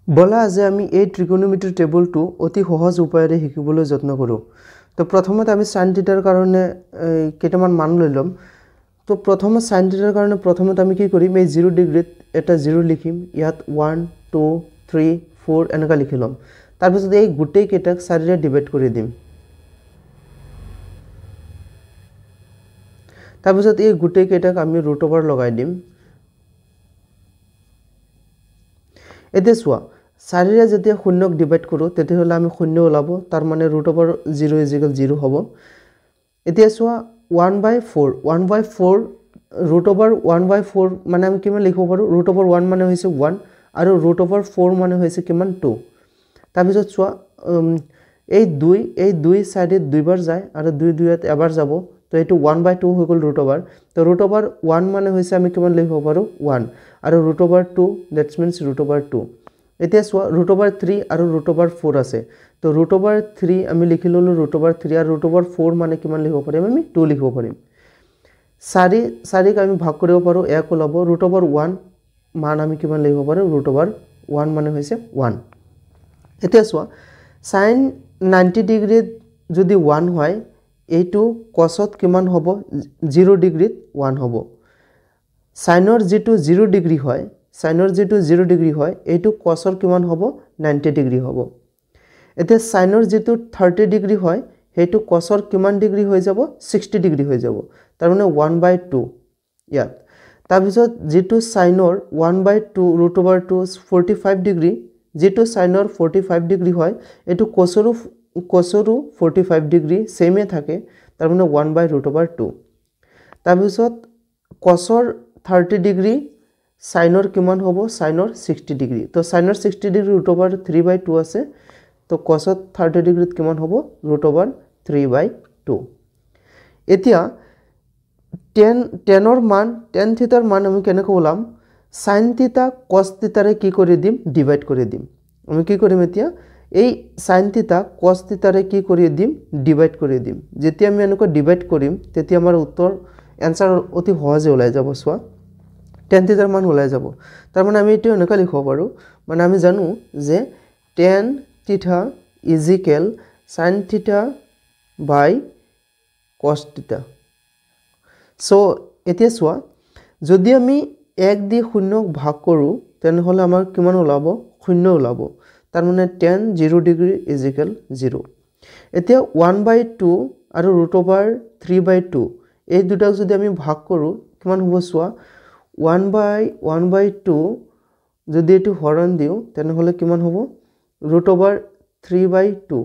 বলা আজি আমি এই ট্ৰিগোনোমেট্ৰি টেবুলটো অতি সহজ উপায়েৰে শিকিবলৈ যত্ন কৰোঁ। তো প্ৰথমতে আমি সাইন থিটাৰ কাৰণে কেইটামান মান লৈ ল'ম। তো প্ৰথমে সাইন থিটাৰ কাৰণে প্ৰথমতে আমি কি কৰিম, এই 0 ডিগ্ৰীত এটা 0 লিখিম, ইয়াত 1 2 3 4 এনেকা লিখি ল'ম। তাৰপিছত এই গোটেই কেইটাক 4ৰে ডিভাইড কৰি দিম। তাৰপিছত এই গোটেই কেইটাক আমি ৰুট ওভাৰ লগাই দিম। এতিয়া চোৱা, 4ৰে যেতিয়া শূন্যক ডিভাইড কৰোঁ তেতিয়াহ'লে আমি শূন্য ওলাব, তাৰ মানে ৰুট ওভাৰ 0 = 0 হ'ব। এতিয়া চোৱা 1/4 ৰুট ওভাৰ 1/4 মানে আমি কিমান লিখিব পাৰোঁ, ৰুট ওভাৰ 1 মানে হৈছে 1 আৰু ৰুট ওভাৰ 4 মানে হৈছে কিমান 2। তাৰপিছত চোৱা এই 2 চাইডে দুইবাৰ যায় আৰু 2 2ত এবাৰ যাব, তো এইটো 1/2 হৈ গ'ল ৰুট ওভাৰ। তো ৰুট ওভাৰ 1 মানে হৈছে আমি কিমান লিখিব পাৰোঁ 1 আৰু root over 2 that's means root over 2। এতিয়া চোৱা ৰুট ওভাৰ 3 আৰু ৰুট ওভাৰ 4 আছে, তো ৰুট ওভাৰ 3 আমি লিখি ল'লোঁ ৰুট ওভাৰ 3 আৰু ৰুট ওভাৰ 4 মানে কিমান লিখিব পাৰিম, আমি 2 লিখিব পাৰিম। 4ক আমি ভাগ কৰিব পাৰোঁ, 1 ওলাব। ৰুট ওভাৰ 1 মান আমি কিমান লিখিব পাৰোঁ, ৰুট ওভাৰ 1 মানে হৈছে 1। এতিয়া চোৱা সাইন 90 ডিগ্ৰীত যদি 1 হয়, এইটো কছত কিমান হ'ব, 0 ডিগ্ৰীত 1 হ'ব। সাইনৰ যিটো 0 ডিগ্ৰী হয়, এইটো কছৰ কিমান হ'ব, 90 ডিগ্ৰী হ'ব। এতিয়া সাইনৰ যিটো 30 ডিগ্ৰী হয়, সেইটো কছৰ কিমান ডিগ্ৰী হৈ যাব, 60 ডিগ্ৰী হৈ যাব, তাৰমানে 1/2 ইয়াত। তাৰপিছত যিটো সাইনৰ 1/2 ৰুট ওভাৰ 2 45 ডিগ্ৰী, যিটো সাইনৰ 45 ডিগ্ৰী হয়, এইটো কছৰো 45 ডিগ্ৰী সেমে থাকে, তাৰমানে 1/√2। তাৰপিছত কছৰ 30 ডিগ্ৰী সাইনৰ কিমান হ'ব, সাইনৰ 60 ডিগ্ৰী। তো সাইনৰ 60 ডিগ্ৰী ৰুট ওভাৰ 3/2 আছে, তো কছত 30 ডিগ্ৰীত কিমান হ'ব, ৰুট ওভাৰ 3/2। এতিয়া টেনৰ মান, টেন থিটাৰ মান আমি কেনেকৈ ওলাম, সাইন থিটা কছ থিটাৰে কি কৰি দিম, ডিভাইড কৰি দিম। আমি কি কৰিম এতিয়া, এই সাইন থিটা কছ থিটাৰে কি কৰি দিম, ডিভাইড কৰি দিম। যেতিয়া আমি এনেকৈ ডিভাইড কৰিম তেতিয়া আমাৰ উত্তৰ এনসাৰ অতি সহজে ওলাই যাব। চোৱা টেন থিটাৰ মান ওলাই যাব, তাৰমানে আমি এইটো এনেকৈ লিখিব পাৰোঁ, মানে আমি জানো যে tan theta is equal sine theta বাই কছ থিটা। সো এতিয়া চোৱা, যদি আমি 1 দি 0ক ভাগ কৰোঁ তেনেহ'লে আমাৰ কিমান ওলাব, 0 ওলাব, তাৰমানে টেন 0 ডিগ্ৰী ইজিকেল 0। এতিয়া 1/2 আৰু ৰুট ওভাৰ 3/2 এই দুটাক যদি আমি ভাগ কৰোঁ কিমান হ'ব, চোৱা 1/2 যদি এইটো হৰণ দিওঁ তেনেহ'লে কিমান হ'ব, ৰুট ওভাৰ 3/2।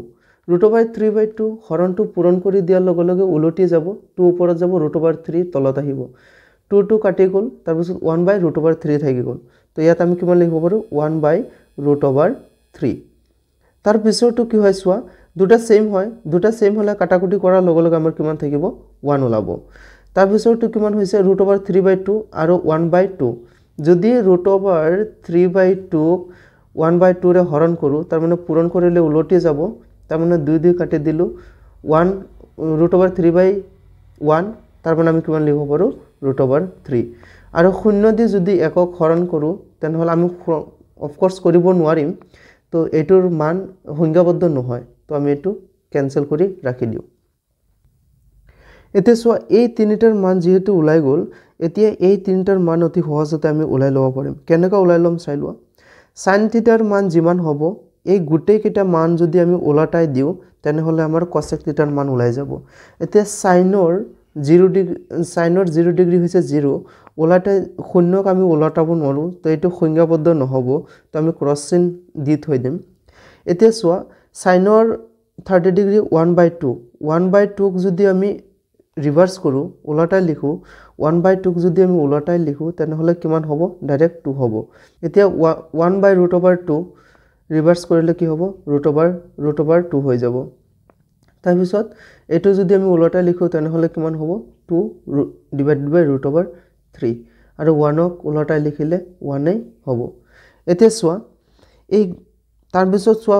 ৰুট ওভাৰ 3/2 হৰণটো পূৰণ কৰি দিয়াৰ লগে লগে উলটি যাব, 2 ওপৰত যাব, ৰুট ওভাৰ 3 তলত আহিব, 2 কাটি গ'ল, তাৰপিছত 1/√3 থাকি গ'ল। তো ইয়াত আমি কিমান লিখিব পাৰোঁ, 1/√3। তাৰপিছৰটো কি হয় চোৱা, দুটা সেম হয়, দুটা সেম হ'লে কাটাকুটি কৰাৰ লগে লগে আমাৰ কিমান থাকিব, 1 ওলাব। তাৰপিছৰটো কিমান হৈছে, ৰুট ওভাৰ 3/2 আৰু 1/2। যদি ৰুট ওভাৰ 3/2ক 1/2ৰে হৰণ কৰোঁ, তাৰমানে পূৰণ কৰিলে উলটি যাব, তাৰমানে 2 কাটি দিলোঁ, 1 ৰুট ওভাৰ 3/1, তাৰমানে আমি কিমান লিখিব পাৰোঁ, ৰুট ওভাৰ 3। আৰু 0 দি যদি 1ক হৰণ কৰোঁ তেনেহ'লে আমি অফক'ৰ্ছ কৰিব নোৱাৰিম, তো এইটোৰ মান সংজ্ঞাবদ্ধ নহয়, তো আমি এইটো কেনচেল কৰি ৰাখি দিওঁ। এতিয়া চোৱা এই তিনিটাৰ মান যিহেতু ওলাই গ'ল, এতিয়া এই তিনিটাৰ মান অতি সহজতে আমি ওলাই ল'ব পাৰিম। কেনেকৈ ওলাই ল'ম চাই লোৱা। সাইন থিটাৰ মান যিমান হ'ব, এই গোটেইকেইটা মান যদি আমি ওলটাই দিওঁ তেনেহ'লে আমাৰ কচেক থিটাৰ মান ওলাই যাব। এতিয়া সাইনৰ 0 ডিগ্ৰী হৈছে 0, ওলটাই 0ক আমি ওলটাব নোৱাৰোঁ, তো এইটো সংজ্ঞাবদ্ধ নহ'ব, তো আমি ক্ৰছ চিন দি থৈ দিম। এতিয়া চোৱা সাইনৰ 30 ডিগ্ৰী 1/2ক যদি আমি ৰিভাৰ্ছ কৰোঁ, ওলটাই লিখোঁ, 1/2ক যদি আমি ওলটাই লিখোঁ তেনেহ'লে কিমান হ'ব, ডাইৰেক্ট 2 হ'ব। এতিয়া 1/√2 ৰিভাৰ্ছ কৰিলে কি হ'ব, ৰুট ওভাৰ 2 হৈ যাব। তাৰপিছত এইটো যদি আমি ওলটাই লিখোঁ তেনেহ'লে কিমান হ'ব, 2 ডিভাইডেড বাই ৰুট ওভাৰ 3 আৰু 1ক ওলটাই লিখিলে 1 হ'ব। এতিয়া চোৱা এই তাৰপিছত চোৱা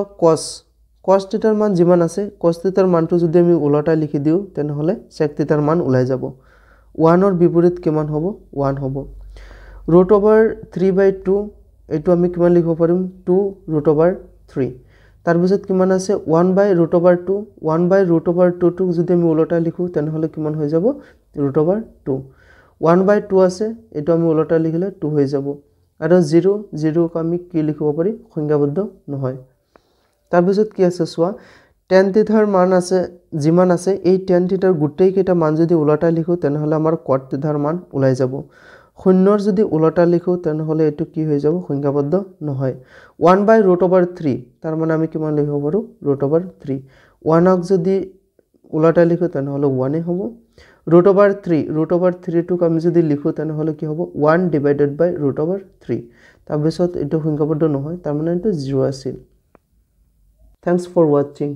কছ থিটাৰ মান যিমান আছে, কছ থিটাৰ মানটো যদি আমি ওলটাই লিখি দিওঁ তেনেহ'লে চেক থিটাৰ মান ওলাই যাব। 1ৰ বিপৰীত কিমান হ'ব, 1 হ'ব। ৰুট ওভাৰ 3/2 এইটো আমি কিমান লিখিব পাৰিম 2√3 তাৰপিছত কিমান আছে 1/√2 1/√2 টোক যদি আমি উলটাই লিখো তেনেহলে কিমান হৈ যাব √2 1/2 আছে এইটো আমি উলটাই লিখিলে 2 হৈ যাব আৰু 0 0 ক আমি কি লিখিব পাৰি সংখ্যাবদ্ধ নহয় তাৰপিছত কি আছে চোৱা tan থিটাৰ মান আছে যিমান আছে এই tan থিটাৰ গোটেই কেইটা মান যদি উলটাই লিখো তেনেহলে আমাৰ cot থিটাৰ মান ওলাই যাব শূন্যৰ যদি উলটা লিখো তেনেহলে এটো কি হৈ যাব সংখ্যাবদ্ধ নহয় 1/√3 তাৰ মানে আমি কিমান লিখিব পাৰো √3 1 ক যদি উলটা লিখো তেনেহলে 1 এ হ'ব √3 টোক আমি যদি লিখো তেনেহলে কি হ'ব 1/√3 তাৰপিছত এটো সংখ্যাবদ্ধ নহয় তাৰ মানে এটো 0 আছিল Thanks for watching